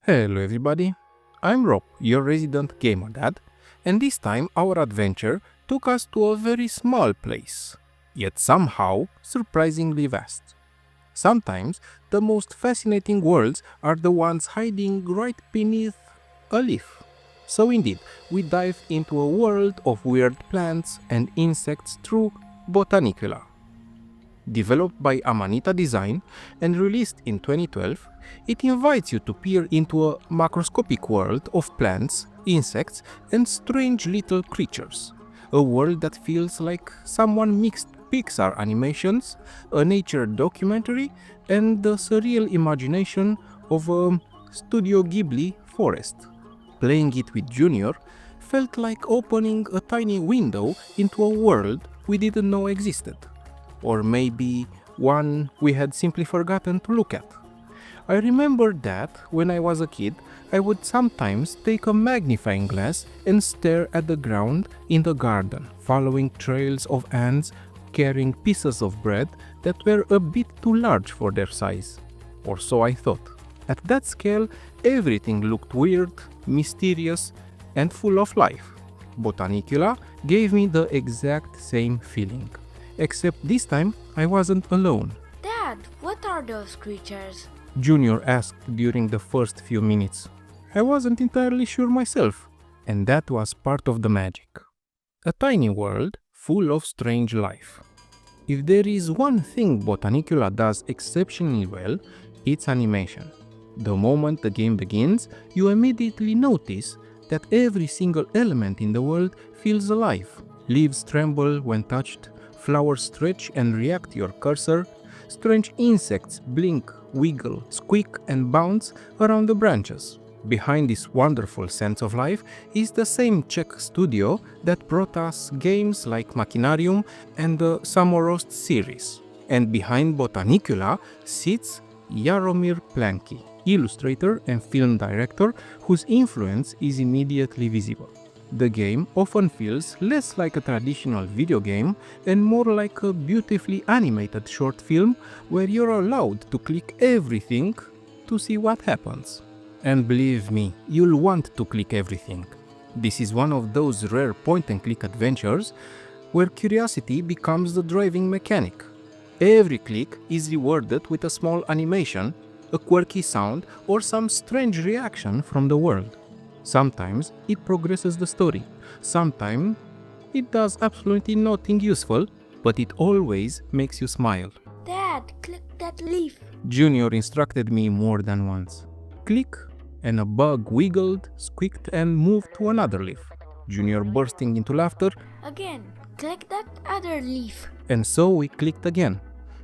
Hello everybody, I'm Rob, your resident gamer dad, and this time our adventure took us to a very small place, yet somehow surprisingly vast. Sometimes the most fascinating worlds are the ones hiding right beneath a leaf. So indeed, we dive into a world of weird plants and insects through Botanicula. Developed by Amanita Design and released in 2012, it invites you to peer into a macroscopic world of plants, insects, and strange little creatures. A world that feels like someone mixed Pixar animations, a nature documentary, and the surreal imagination of a Studio Ghibli forest. Playing it with Junior felt like opening a tiny window into a world we didn't know existed. Or maybe one we had simply forgotten to look at. I remember that, when I was a kid, I would sometimes take a magnifying glass and stare at the ground in the garden, following trails of ants carrying pieces of bread that were a bit too large for their size. Or so I thought. At that scale, everything looked weird, mysterious, and full of life. Botanicula gave me the exact same feeling. Except this time, I wasn't alone. Dad, what are those creatures? Junior asked during the first few minutes. I wasn't entirely sure myself, and that was part of the magic. A tiny world full of strange life. If there is one thing Botanicula does exceptionally well, it's animation. The moment the game begins, you immediately notice that every single element in the world feels alive. Leaves tremble when touched, flowers stretch and react to your cursor, strange insects blink, wiggle, squeak and bounce around the branches. Behind this wonderful sense of life is the same Czech studio that brought us games like Machinarium and the Samorost series. And behind Botanicula sits Jaromir Planky, illustrator and film director whose influence is immediately visible. The game often feels less like a traditional video game and more like a beautifully animated short film where you're allowed to click everything to see what happens. And believe me, you'll want to click everything. This is one of those rare point-and-click adventures where curiosity becomes the driving mechanic. Every click is rewarded with a small animation, a quirky sound, or some strange reaction from the world. Sometimes it progresses the story, sometimes it does absolutely nothing useful, but it always makes you smile. Dad, click that leaf. Junior instructed me more than once. Click, and a bug wiggled, squeaked, and moved to another leaf. Junior bursting into laughter. Again, click that other leaf. And so we clicked again.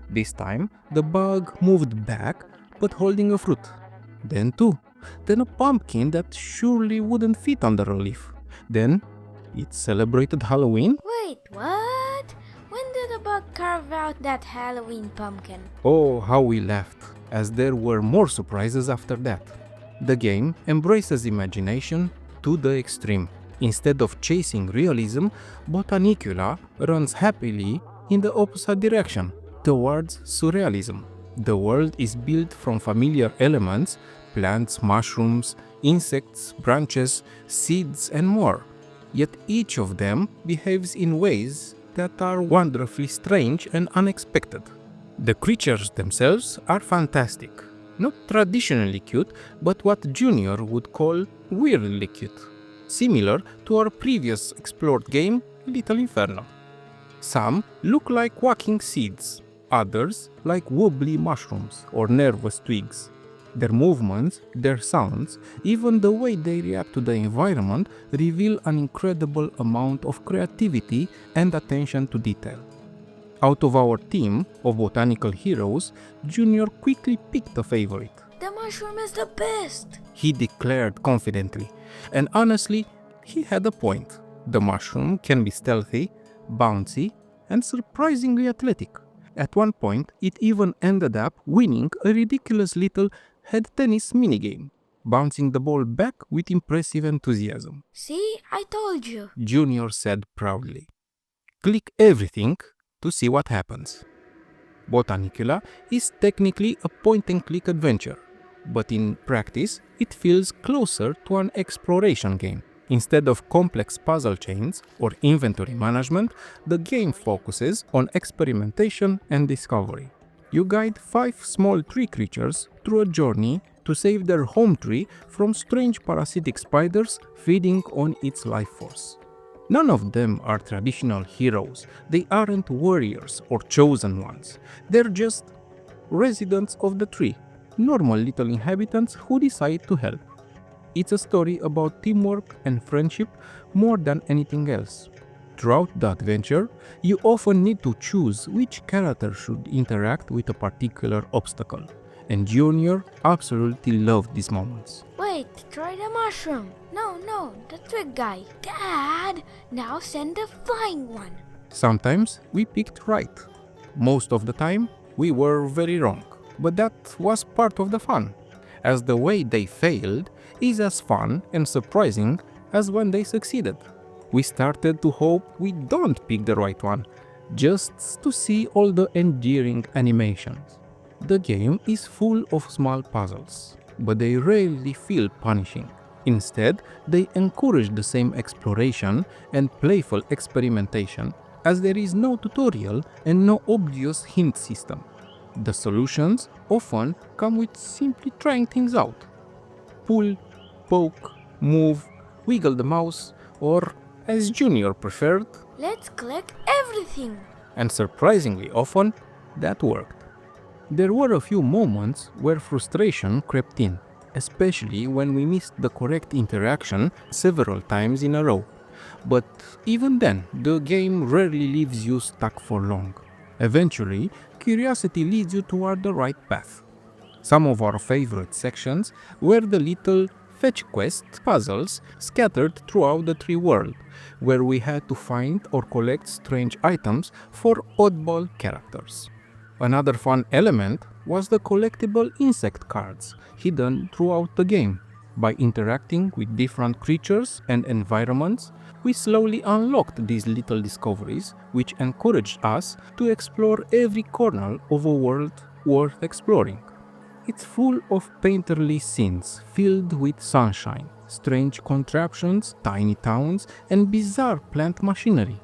This time, the bug moved back, but holding a fruit. Then two. Then a pumpkin that surely wouldn't fit under a leaf. Then it celebrated Halloween. Wait, what? When did the bug carve out that Halloween pumpkin? Oh, how we laughed, as there were more surprises after that. The game embraces imagination to the extreme. Instead of chasing realism, Botanicula runs happily in the opposite direction, towards surrealism. The world is built from familiar elements, plants, mushrooms, insects, branches, seeds, and more. Yet each of them behaves in ways that are wonderfully strange and unexpected. The creatures themselves are fantastic. Not traditionally cute, but what Junior would call weirdly cute. Similar to our previous explored game, Little Inferno. Some look like walking seeds, others like wobbly mushrooms or nervous twigs. Their movements, their sounds, even the way they react to the environment reveal an incredible amount of creativity and attention to detail. Out of our team of botanical heroes, Junior quickly picked a favorite. The mushroom is the best. He declared confidently, and honestly, he had a point. The mushroom can be stealthy, bouncy, and surprisingly athletic. At one point, it even ended up winning a ridiculous little head tennis minigame, bouncing the ball back with impressive enthusiasm. See, I told you. Junior said proudly. Click everything to see what happens. Botanicula is technically a point-and-click adventure, but in practice it feels closer to an exploration game. Instead of complex puzzle chains or inventory management, the game focuses on experimentation and discovery. You guide 5 small tree creatures through a journey to save their home tree from strange parasitic spiders feeding on its life force. None of them are traditional heroes. They aren't warriors or chosen ones. They're just residents of the tree, normal little inhabitants who decide to help. It's a story about teamwork and friendship more than anything else. Throughout the adventure, you often need to choose which character should interact with a particular obstacle, and Junior absolutely loved these moments. Wait, try the mushroom. No, the twig guy. Dad, now send the flying one. Sometimes we picked right. Most of the time, we were very wrong, but that was part of the fun, as the way they failed is as fun and surprising as when they succeeded. We started to hope we don't pick the right one, just to see all the endearing animations. The game is full of small puzzles, but they rarely feel punishing. Instead, they encourage the same exploration and playful experimentation, as there is no tutorial and no obvious hint system. The solutions often come with simply trying things out. Pull, poke, move, wiggle the mouse, or, as Junior preferred, Let's collect everything. and surprisingly often, that worked. There were a few moments where frustration crept in, especially when we missed the correct interaction several times in a row. But even then, the game rarely leaves you stuck for long. Eventually, curiosity leads you toward the right path. Some of our favorite sections were the little fetch quest puzzles scattered throughout the tree world, where we had to find or collect strange items for oddball characters. Another fun element was the collectible insect cards hidden throughout the game. By interacting with different creatures and environments, we slowly unlocked these little discoveries, which encouraged us to explore every corner of a world worth exploring. It's full of painterly scenes filled with sunshine, strange contraptions, tiny towns, and bizarre plant machinery.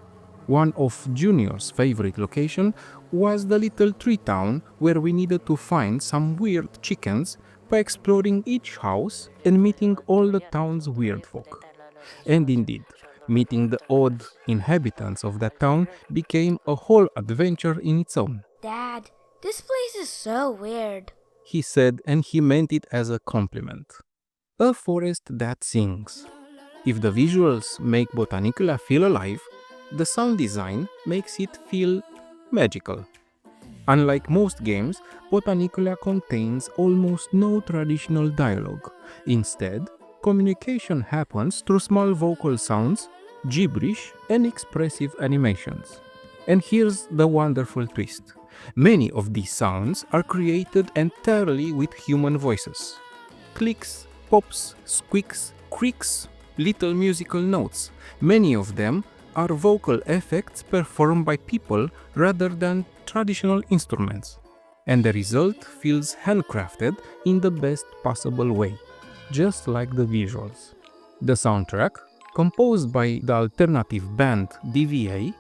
One of Junior's favorite locations was the little tree town where we needed to find some weird chickens by exploring each house and meeting all the town's weird folk. And indeed, meeting the odd inhabitants of that town became a whole adventure in its own, Dad, this place is so weird. he said, and he meant it as a compliment. A forest that sings. If the visuals make Botanicula feel alive, the sound design makes it feel magical. Unlike most games, Botanicula contains almost no traditional dialogue. Instead, communication happens through small vocal sounds, gibberish, and expressive animations. And here's the wonderful twist. Many of these sounds are created entirely with human voices. Clicks, pops, squeaks, creaks, little musical notes. Many of them are vocal effects performed by people rather than traditional instruments. And the result feels handcrafted in the best possible way, just like the visuals. The soundtrack, composed by the alternative band DVA,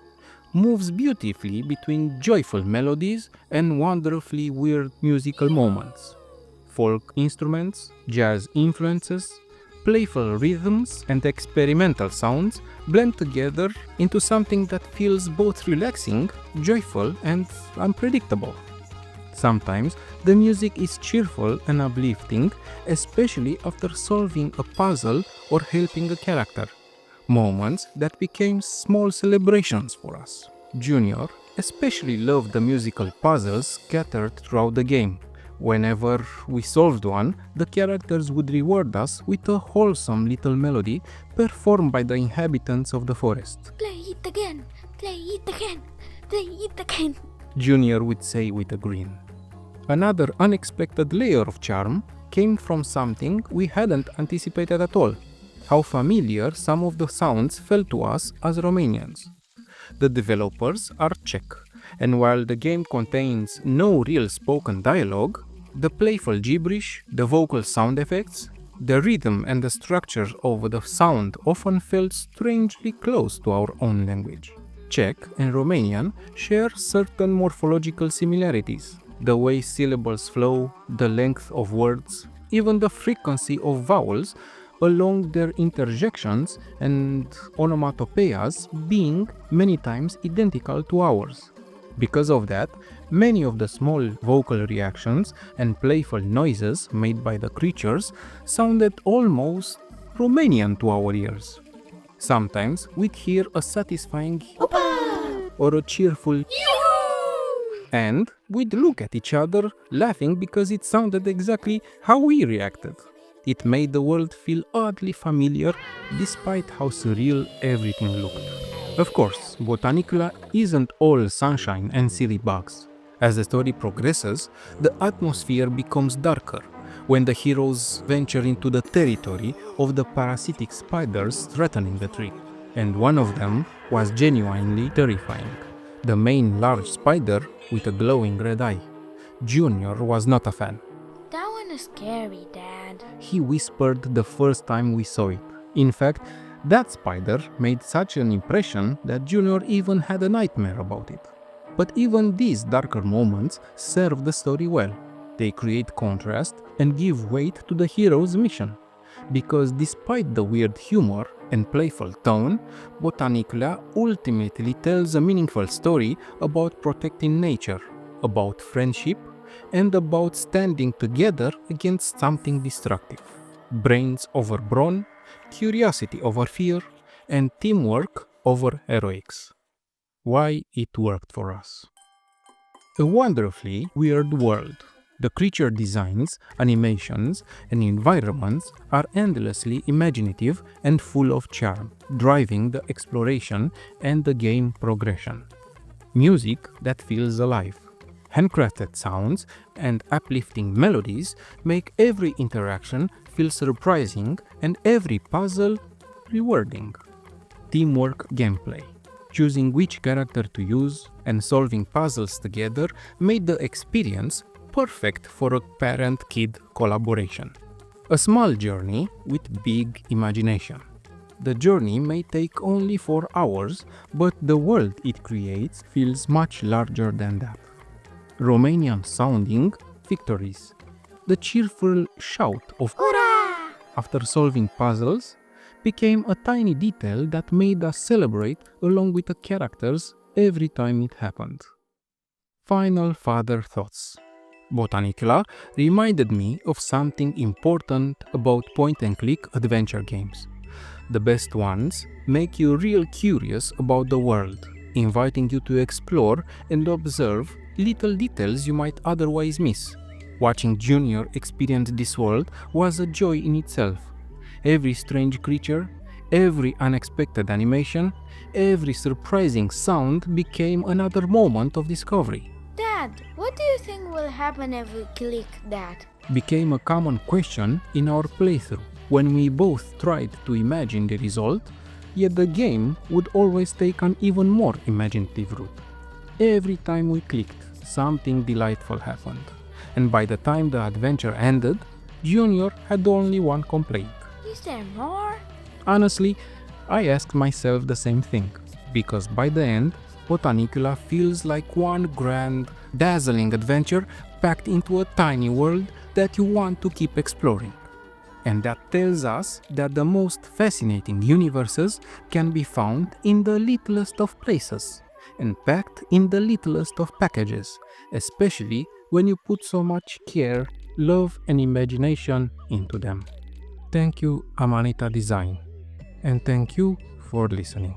moves beautifully between joyful melodies and wonderfully weird musical moments. Folk instruments, jazz influences, playful rhythms, and experimental sounds blend together into something that feels both relaxing, joyful, and unpredictable. Sometimes the music is cheerful and uplifting, especially after solving a puzzle or helping a character. Moments that became small celebrations for us. Junior especially loved the musical puzzles scattered throughout the game. Whenever we solved one, the characters would reward us with a wholesome little melody performed by the inhabitants of the forest. Play it again, play it again, play it again. Junior would say with a grin. Another unexpected layer of charm came from something we hadn't anticipated at all: how familiar some of the sounds felt to us as Romanians. The developers are Czech, and while the game contains no real spoken dialogue, The playful gibberish, the vocal sound effects, the rhythm and the structure of the sound often felt strangely close to our own language. Czech and Romanian share certain morphological similarities. The way syllables flow, the length of words, even the frequency of vowels along their interjections and onomatopoeias being many times identical to ours. Because of that, many of the small vocal reactions and playful noises made by the creatures sounded almost Romanian to our ears. Sometimes we'd hear a satisfying "Opa!" or a cheerful "Yoo-hoo!" And we'd look at each other laughing because it sounded exactly how we reacted. It made the world feel oddly familiar despite how surreal everything looked. Of course, Botanicula isn't all sunshine and silly bugs. As the story progresses, the atmosphere becomes darker when the heroes venture into the territory of the parasitic spiders threatening the tree. And one of them was genuinely terrifying. The main large spider with a glowing red eye. Junior was not a fan. That one is scary, Dad. He whispered the first time we saw it. In fact, that spider made such an impression that Junior even had a nightmare about it. But even these darker moments serve the story well. They create contrast and give weight to the hero's mission. Because despite the weird humor and playful tone, Botanicula ultimately tells a meaningful story about protecting nature, about friendship, and about standing together against something destructive. Brains over brawn, curiosity over fear, and teamwork over heroics. Why it worked for us. A wonderfully weird world. The creature designs, animations, and environments are endlessly imaginative and full of charm, driving the exploration and the game progression. Music that feels alive. Handcrafted sounds and uplifting melodies make every interaction feel surprising and every puzzle rewarding. Teamwork gameplay. Choosing which character to use and solving puzzles together made the experience perfect for a parent-kid collaboration. A small journey with big imagination. The journey may take only 4 hours, but the world it creates feels much larger than that. Romanian sounding victories. The cheerful shout of "Hurrah!" after solving puzzles became a tiny detail that made us celebrate along with the characters every time it happened. Final father thoughts. Botanicula reminded me of something important about point-and-click adventure games. The best ones make you real curious about the world, inviting you to explore and observe little details you might otherwise miss. Watching Junior experience this world was a joy in itself. Every strange creature, every unexpected animation, every surprising sound became another moment of discovery. Dad, what do you think will happen if we click that? Became a common question in our playthrough when we both tried to imagine the result, yet the game would always take an even more imaginative route. Every time we clicked, something delightful happened, and by the time the adventure ended, Junior had only one complaint. Is there more? Honestly, I asked myself the same thing, because by the end, Botanicula feels like one grand, dazzling adventure packed into a tiny world that you want to keep exploring. And that tells us that the most fascinating universes can be found in the littlest of places and packed in the littlest of packages, especially when you put so much care, love, and imagination into them. Thank you, Amanita Design, and thank you for listening.